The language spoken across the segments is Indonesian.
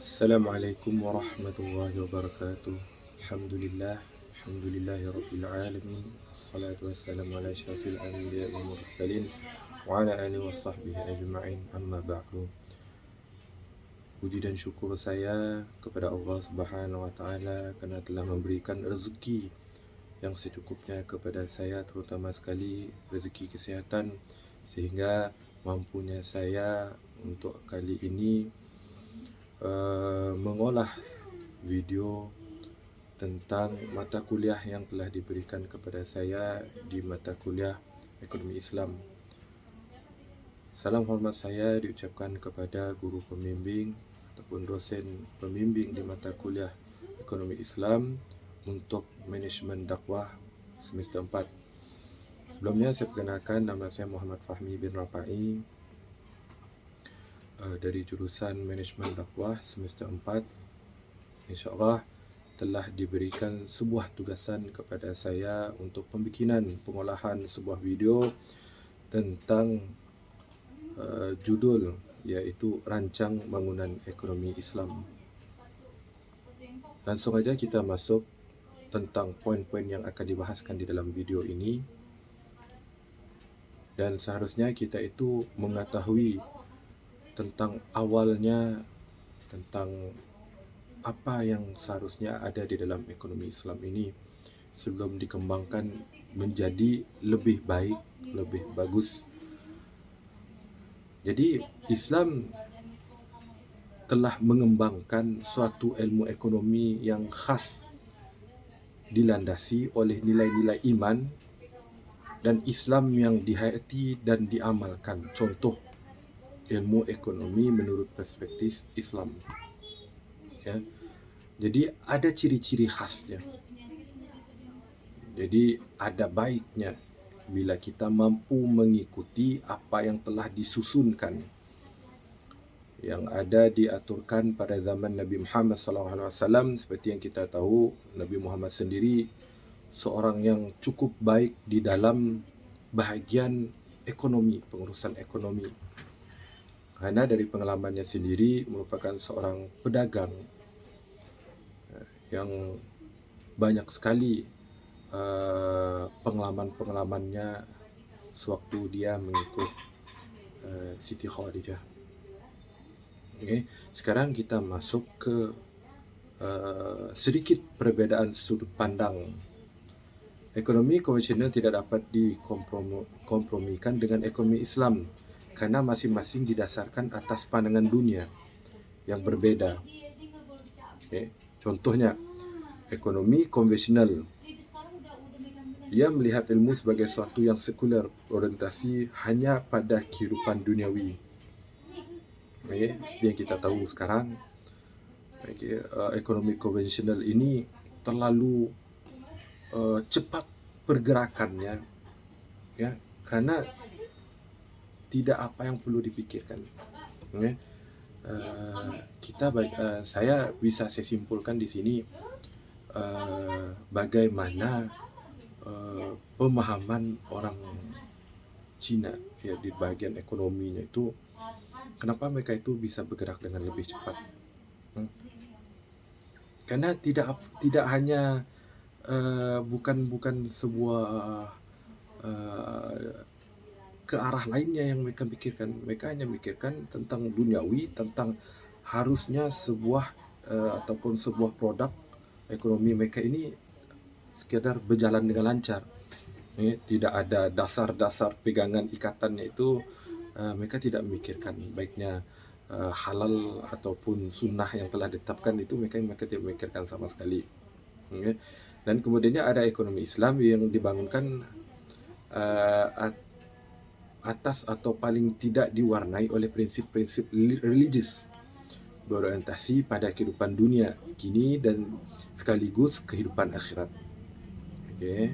Assalamualaikum warahmatullahi wabarakatuh. Alhamdulillah, alhamdulillahi rabbil alamin. Assalatu wassalamu ala asyrafil anbiya'i wal mursalin wa ala alihi wa sahbihi ajma'in. Amma ba'du. Puji dan syukur saya kepada Allah Subhanahu wa taala kerana telah memberikan rezeki yang secukupnya kepada saya, terutama sekali rezeki kesihatan, sehingga mampunya saya untuk kali ini mengolah video tentang mata kuliah yang telah diberikan kepada saya di mata kuliah Ekonomi Islam. Salam hormat saya diucapkan kepada guru pembimbing ataupun dosen pembimbing di mata kuliah Ekonomi Islam untuk Manajemen Dakwah semester 4. Sebelumnya saya perkenalkan, nama saya Muhammad Fahmi bin Rafa'i dari jurusan Manajemen Dakwah semester 4. InsyaAllah telah diberikan sebuah tugasan kepada saya untuk pembikinan pengolahan sebuah video tentang judul iaitu Rancang Bangunan Ekonomi Islam. Langsung saja kita masuk tentang poin-poin yang akan dibahaskan di dalam video ini. Dan seharusnya kita itu mengetahui tentang awalnya, tentang apa yang seharusnya ada di dalam ekonomi Islam ini sebelum dikembangkan menjadi lebih baik, lebih bagus. Jadi Islam telah mengembangkan suatu ilmu ekonomi yang khas, dilandasi oleh nilai-nilai iman dan Islam yang dihayati dan diamalkan. Contoh ilmu ekonomi menurut perspektif Islam, ya. Jadi ada ciri-ciri khasnya. Jadi ada baiknya bila kita mampu mengikuti apa yang telah disusunkan, yang ada diaturkan pada zaman Nabi Muhammad SAW. Seperti yang kita tahu, Nabi Muhammad sendiri seorang yang cukup baik di dalam bahagian ekonomi, pengurusan ekonomi. Kerana dari pengalamannya sendiri merupakan seorang pedagang yang banyak sekali pengalaman-pengalamannya sewaktu dia mengikut Siti Khadijah. Okay. Sekarang kita masuk ke sedikit perbezaan sudut pandang. Ekonomi konvensional tidak dapat dikompromikan dengan ekonomi Islam kerana masing-masing didasarkan atas pandangan dunia yang berbeza. Okay. Contohnya, ekonomi konvensional, ia melihat ilmu sebagai sesuatu yang sekuler, orientasi hanya pada kehidupan duniawi. Okay. Seperti yang kita tahu sekarang, ekonomi konvensional ini terlalu cepat pergerakannya, ya, kerana tidak apa yang perlu dipikirkan. Okay. Saya bisa simpulkan di sini bagaimana pemahaman orang Cina, ya, di bahagian ekonominya itu, kenapa mereka itu bisa bergerak dengan lebih cepat. Karena tidak hanya bukan sebuah ke arah lainnya yang mereka pikirkan. Mereka hanya mikirkan tentang duniawi, tentang harusnya sebuah ataupun sebuah produk ekonomi mereka ini sekadar berjalan dengan lancar. Tidak ada dasar-dasar pegangan ikatannya itu. Mereka tidak memikirkan baiknya halal ataupun sunnah yang telah ditetapkan itu, mereka tidak memikirkan sama sekali. Dan kemudiannya ada ekonomi Islam yang dibangunkan atas atau paling tidak diwarnai oleh prinsip-prinsip religius, berorientasi pada kehidupan dunia kini dan sekaligus kehidupan akhirat. Okay.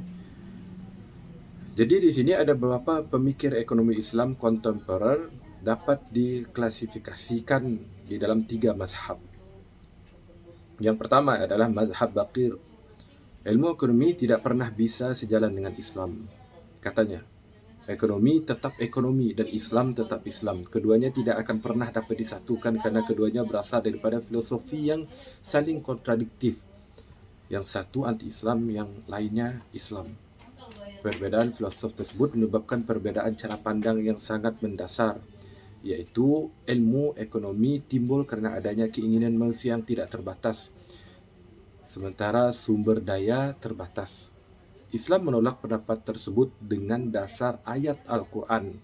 Jadi di sini ada beberapa pemikir ekonomi Islam kontemporer dapat diklasifikasikan di dalam 3 mazhab. Yang pertama adalah mazhab Baqir. Ilmu ekonomi tidak pernah bisa sejalan dengan Islam, katanya. Ekonomi tetap ekonomi dan Islam tetap Islam. Keduanya tidak akan pernah dapat disatukan karena keduanya berasal daripada filosofi yang saling kontradiktif. Yang satu anti-Islam, yang lainnya Islam. Perbedaan filosof tersebut menyebabkan perbedaan cara pandang yang sangat mendasar, yaitu ilmu ekonomi timbul kerana adanya keinginan manusia yang tidak terbatas, sementara sumber daya terbatas. Islam menolak pendapat tersebut dengan dasar ayat Al-Quran,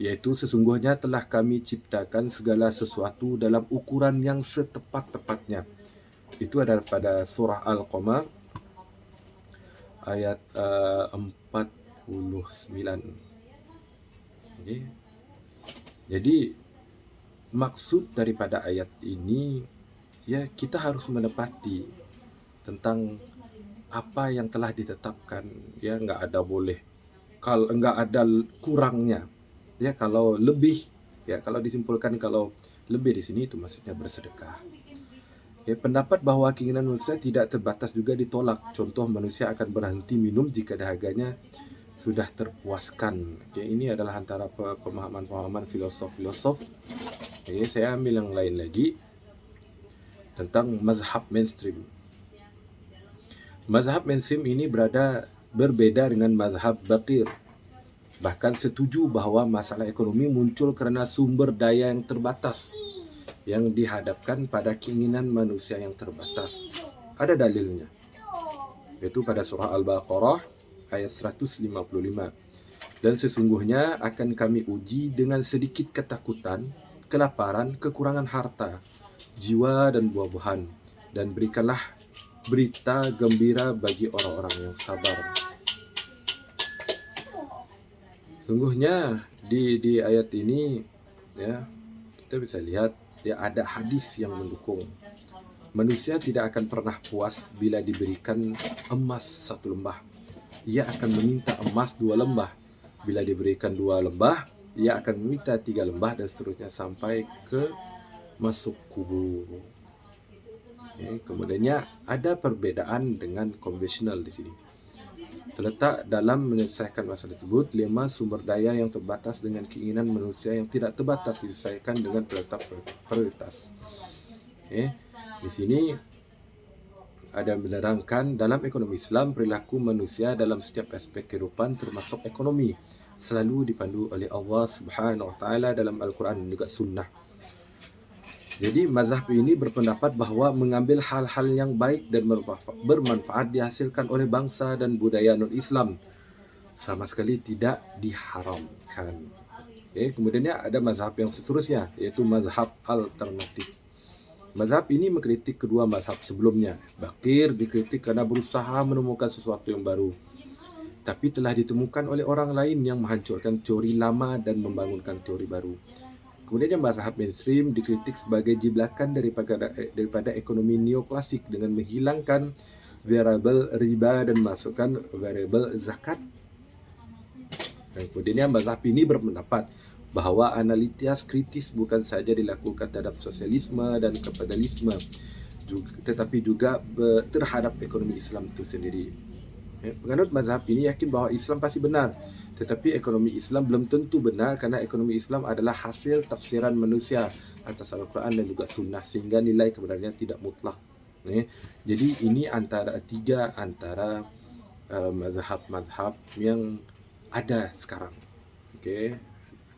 yaitu sesungguhnya telah kami ciptakan segala sesuatu dalam ukuran yang setepat-tepatnya. Itu ada pada surah Al-Qamar ayat 49. Okay. Jadi maksud daripada ayat ini, ya, kita harus menepati tentang apa yang telah ditetapkan, ya, enggak ada boleh, kalau enggak ada kurangnya, ya. Kalau lebih, ya, kalau disimpulkan kalau lebih di sini itu maksudnya bersedekah. Ya, pendapat bahawa keinginan manusia tidak terbatas juga ditolak. Contoh, manusia akan berhenti minum jika dahaganya sudah terpuaskan. Ya, ini adalah antara pemahaman-pemahaman filosof-filosof. Ya, saya ambil yang lain lagi tentang mazhab mainstream. Mazhab mainstream ini berbeda dengan mazhab Baqir. Bahkan setuju bahawa masalah ekonomi muncul kerana sumber daya yang terbatas yang dihadapkan pada keinginan manusia yang terbatas. Ada dalilnya, yaitu pada surah Al-Baqarah ayat 155. Dan sesungguhnya akan kami uji dengan sedikit ketakutan, kelaparan, kekurangan harta, jiwa dan buah-buahan, dan berikanlah berita gembira bagi orang-orang yang sabar. Sungguhnya di ayat ini, ya, kita bisa lihat, ya, ada hadis yang mendukung. Manusia tidak akan pernah puas bila diberikan emas 1 lembah. Ia akan meminta emas 2 lembah. Bila diberikan 2 lembah, ia akan meminta 3 lembah, dan seterusnya sampai ke masuk kubur. Kemudiannya ada perbedaan dengan konvensional di sini. Terletak dalam menyelesaikan masalah tersebut 5 sumber daya yang terbatas dengan keinginan manusia yang tidak terbatas diselesaikan dengan penetap prioritas. Di sini ada menerangkan dalam ekonomi Islam, perilaku manusia dalam setiap aspek kehidupan termasuk ekonomi selalu dipandu oleh Allah Subhanahu Wa Taala dalam Al-Quran dan juga Sunnah. Jadi mazhab ini berpendapat bahawa mengambil hal-hal yang baik dan bermanfaat dihasilkan oleh bangsa dan budaya non-Islam sama sekali tidak diharamkan. Kemudiannya ada mazhab yang seterusnya, yaitu mazhab alternatif. Mazhab ini mengkritik kedua mazhab sebelumnya. Baqir dikritik karena berusaha menemukan sesuatu yang baru, tapi telah ditemukan oleh orang lain yang menghancurkan teori lama dan membangunkan teori baru. Kemudian mazhab mainstream dikritik sebagai jiblakan daripada ekonomi neoklasik dengan menghilangkan variabel riba dan masukkan variabel zakat. Dan kemudian mazhab ini berpendapat bahawa analisis kritis bukan saja dilakukan terhadap sosialisme dan kapitalisme, tetapi juga terhadap ekonomi Islam itu sendiri. Penganut mazhab ini yakin bahawa Islam pasti benar, tetapi ekonomi Islam belum tentu benar kerana ekonomi Islam adalah hasil tafsiran manusia atas Al-Quran dan juga Sunnah, sehingga nilai kebenarannya tidak mutlak. Jadi ini antara mazhab-mazhab yang ada sekarang.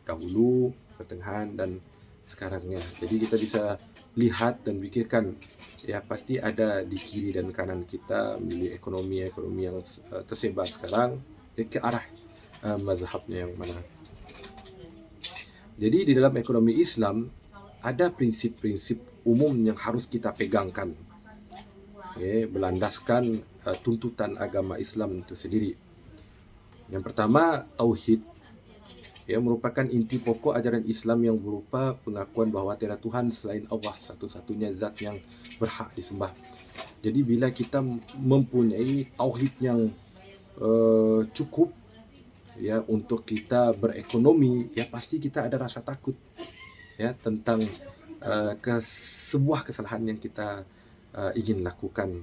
Dahulu, pertengahan, dan sekarangnya. Jadi kita bisa lihat dan fikirkan, ya, pasti ada di kiri dan kanan kita memilih ekonomi yang tersebar sekarang, ke arah mazhabnya yang mana. Jadi di dalam ekonomi Islam ada prinsip-prinsip umum yang harus kita pegangkan, berlandaskan tuntutan agama Islam itu sendiri. Yang pertama, tauhid, merupakan inti pokok ajaran Islam yang berupa pengakuan bahawa tiada Tuhan selain Allah, satu-satunya zat yang berhak disembah. Jadi bila kita mempunyai tauhid yang cukup, ya, untuk kita berekonomi, ya, pasti kita ada rasa takut, ya, tentang sebuah kesalahan yang kita ingin lakukan.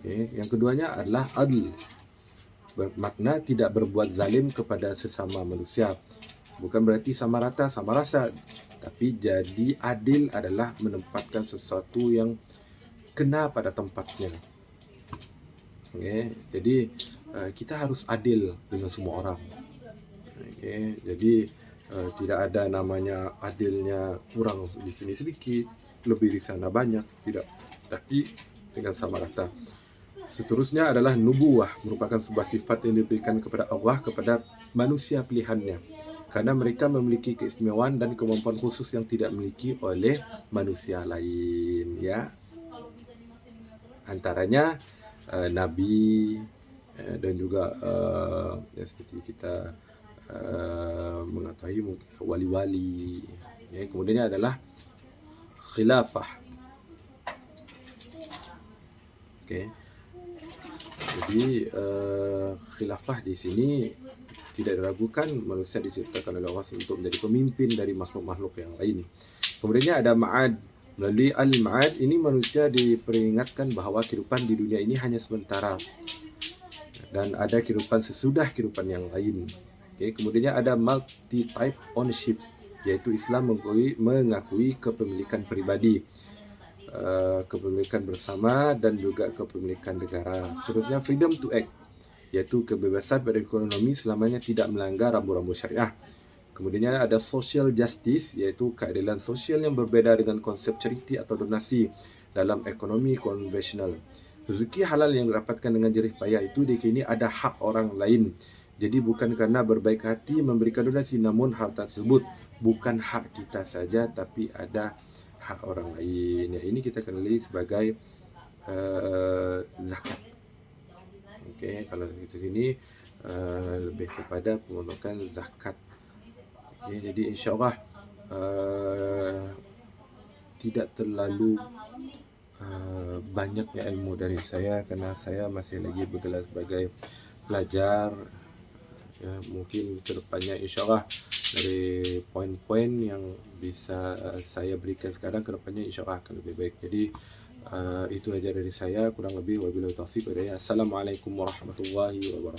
Yang keduanya adalah adl. bermakna tidak berbuat zalim kepada sesama manusia. Bukan berarti sama rata, sama rasa, tapi jadi adil adalah menempatkan sesuatu yang kena pada tempatnya. Okay. Jadi kita harus adil dengan semua orang. Okay. Jadi tidak ada namanya adilnya kurang di sini sedikit, lebih di sana banyak, tidak. Tapi dengan sama rata. Seterusnya adalah nubuwah, merupakan sebuah sifat yang diberikan kepada Allah kepada manusia pilihannya, karena mereka memiliki keistimewaan dan kemampuan khusus yang tidak dimiliki oleh manusia lain, ya. Antaranya nabi dan juga ya, seperti kita mengetahui wali-wali, ya. Kemudian adalah khilafah. Okay. Jadi khilafah di sini tidak diragukan manusia diciptakan oleh Allah untuk menjadi pemimpin dari makhluk-makhluk yang lain. Kemudian ada ma'ad. Melalui al-ma'ad ini manusia diperingatkan bahawa kehidupan di dunia ini hanya sementara dan ada kehidupan sesudah kehidupan yang lain. Okay. Kemudian ada multi-type ownership, iaitu Islam mengakui kepemilikan peribadi, kepemilikan bersama dan juga kepemilikan negara. Seterusnya freedom to act, iaitu kebebasan berekonomi selamanya tidak melanggar rambu-rambu syariah. Kemudian ada social justice, iaitu keadilan sosial yang berbeda dengan konsep charity atau donasi dalam ekonomi konvensional. Rezeki halal yang didapatkan dengan jerih payah itu dikini ada hak orang lain. Jadi bukan kerana berbaik hati memberikan donasi, namun hal tersebut bukan hak kita saja, tapi ada hak orang lain. Ya, ini kita kenali sebagai zakat. Okay, kalau itu ini lebih kepada pengundukan zakat. Okay, jadi insyaAllah tidak terlalu banyaknya ilmu dari saya kerana saya masih lagi bergelar sebagai pelajar. Ya, mungkin kedepannya insyaAllah dari poin-poin yang bisa saya berikan sekarang, kedepannya insyaAllah akan lebih baik. Jadi itu aja dari saya, kurang lebih wabillahi taufiq. Assalamualaikum warahmatullahi wabarakatuh.